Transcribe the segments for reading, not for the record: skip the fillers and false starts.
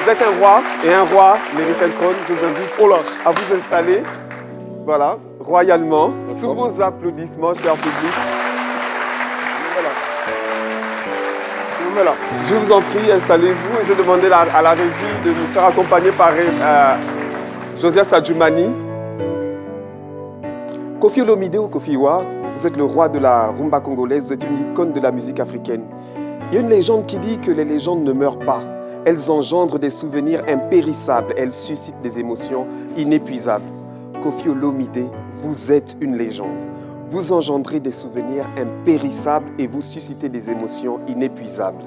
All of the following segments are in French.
Vous êtes un roi et un roi mérite un trône. Je vous invite à vous installer. Voilà, royalement, sous vos applaudissements, cher public. Voilà. Je vous en prie, installez-vous et je demandais à la régie de nous faire accompagner par Josias Adjoumani. Koffi Olomide ou Koffi Iwa, vous êtes le roi de la rumba congolaise, vous êtes une icône de la musique africaine. Il y a une légende qui dit que les légendes ne meurent pas. Elles engendrent des souvenirs impérissables, elles suscitent des émotions inépuisables. Koffi Olomide, vous êtes une légende. Vous engendrez des souvenirs impérissables et vous suscitez des émotions inépuisables.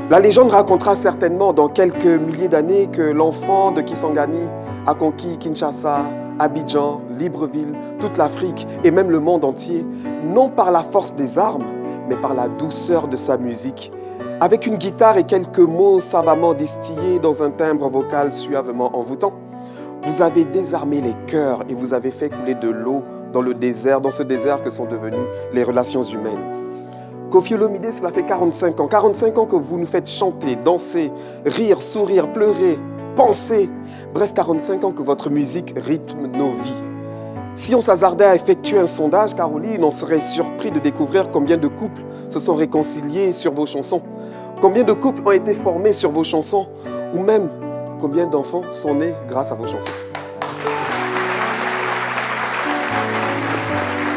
La légende racontera certainement dans quelques milliers d'années que l'enfant de Kisangani a conquis Kinshasa, Abidjan, Libreville, toute l'Afrique et même le monde entier, non par la force des armes, mais par la douceur de sa musique. Avec une guitare et quelques mots savamment distillés dans un timbre vocal suavement envoûtant, vous avez désarmé les cœurs et vous avez fait couler de l'eau dans le désert, dans ce désert que sont devenues les relations humaines. Koffi Olomide, cela fait 45 ans. 45 ans que vous nous faites chanter, danser, rire, sourire, pleurer, penser. Bref, 45 ans que votre musique rythme nos vies. Si on s'hasardait à effectuer un sondage, Caroline, on serait surpris de découvrir combien de couples se sont réconciliés sur vos chansons. Combien de couples ont été formés sur vos chansons. Ou même, combien d'enfants sont nés grâce à vos chansons.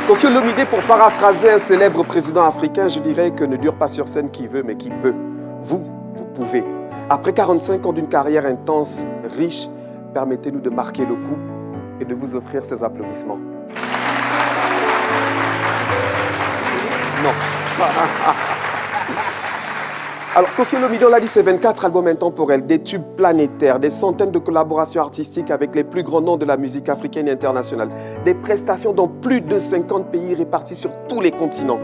Koffi Olomide, pour paraphraser un célèbre président africain, je dirais que ne dure pas sur scène qui veut, mais qui peut. Vous pouvez. Après 45 ans d'une carrière intense, riche, permettez-nous de marquer le coup et de vous offrir ces applaudissements. Non. Alors, Koffi Olomide, on l'a dit, c'est 24 albums intemporels, des tubes planétaires, des centaines de collaborations artistiques avec les plus grands noms de la musique africaine et internationale, des prestations dans plus de 50 pays répartis sur tous les continents,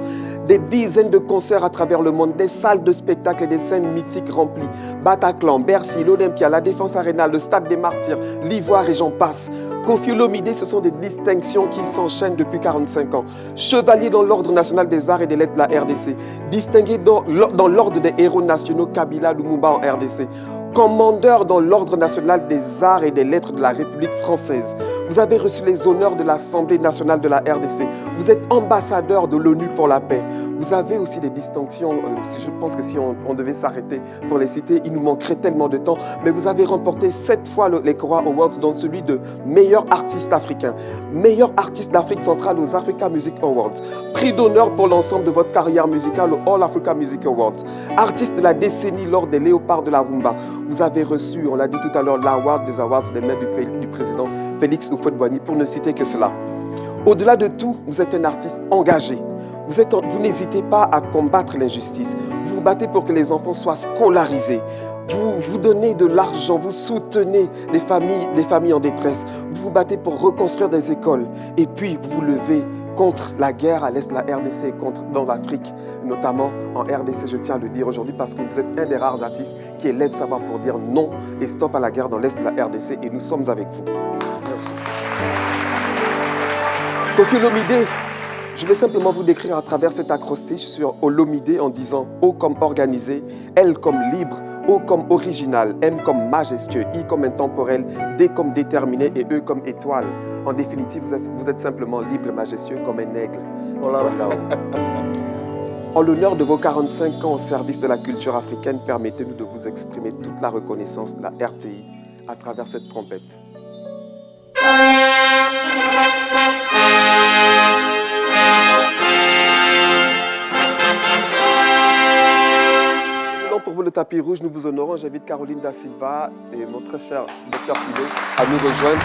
des dizaines de concerts à travers le monde, des salles de spectacle et des scènes mythiques remplies. Bataclan, Bercy, l'Olympia, la Défense Arena, le Stade des Martyrs, l'Ivoire et j'en passe. Koffi Olomide, ce sont des distinctions qui s'enchaînent depuis 45 ans. Chevalier dans l'Ordre national des arts et des lettres de la RDC, distingué dans l'Ordre des héros nationaux Kabila Lumumba en RDC, commandeur dans l'Ordre national des arts et des lettres de la République française. Vous avez reçu les honneurs de l'Assemblée nationale de la RDC. Vous êtes ambassadeur de l'ONU pour la paix. Vous avez aussi des distinctions, je pense que si on devait s'arrêter pour les citer, il nous manquerait tellement de temps, mais vous avez remporté 7 fois les Kora Awards, dont celui de meilleur artiste africain, meilleur artiste d'Afrique centrale aux Africa Music Awards, prix d'honneur pour l'ensemble de votre carrière musicale aux All Africa Music Awards, artiste de la décennie lors des Léopards de la Rumba. Vous avez reçu, on l'a dit tout à l'heure, l'award des awards des mains du président Félix Houphouët-Boigny, pour ne citer que cela. Au-delà de tout, vous êtes un artiste engagé. Vous n'hésitez pas à combattre l'injustice. Vous vous battez pour que les enfants soient scolarisés. Vous donnez de l'argent, vous soutenez des familles en détresse. Vous vous battez pour reconstruire des écoles. Et puis, vous vous levez contre la guerre à l'est de la RDC, dans l'Afrique, notamment en RDC, je tiens à le dire aujourd'hui, parce que vous êtes un des rares artistes qui élève sa voix pour dire non et stop à la guerre dans l'est de la RDC, et nous sommes avec vous. Merci. Koffi Olomide, je vais simplement vous décrire à travers cet acrostiche sur Olomide en disant O comme organisé, L comme libre, O comme original, M comme majestueux, I comme intemporel, D comme déterminé et E comme étoile. En définitive, vous êtes simplement libre et majestueux comme un aigle. Oh là là. En l'honneur de vos 45 ans au service de la culture africaine, permettez-nous de vous exprimer toute la reconnaissance de la RTI à travers cette trompette. Pour vous, le tapis rouge, nous vous honorons. J'invite Caroline Da Silva et mon très cher Dr Pido à nous rejoindre,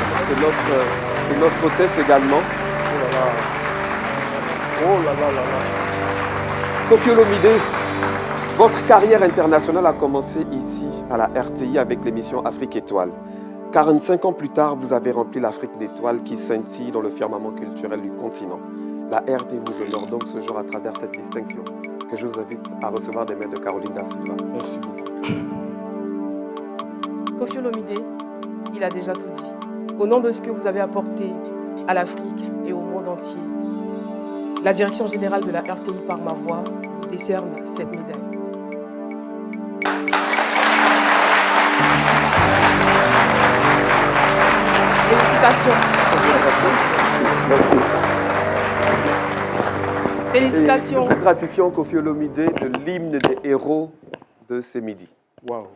et notre hôtesse également. Oh là là. Oh là là là là. Koffi Olomide, votre carrière internationale a commencé ici, à la RTI, avec l'émission Afrique Étoile. 45 ans plus tard, vous avez rempli l'Afrique d'étoiles qui scintille dans le firmament culturel du continent. La RTI vous honore donc ce jour à travers cette distinction que je vous invite à recevoir des mains de Caroline Da Silva. Merci beaucoup. Koffi Olomide, il a déjà tout dit. Au nom de ce que vous avez apporté à l'Afrique et au monde entier, la direction générale de la RTI par ma voix vous décerne cette médaille. Félicitations. Merci. Félicitations. Et le plus gratifiant, Koffi Olomide, de l'hymne des héros de ce midi. Waouh.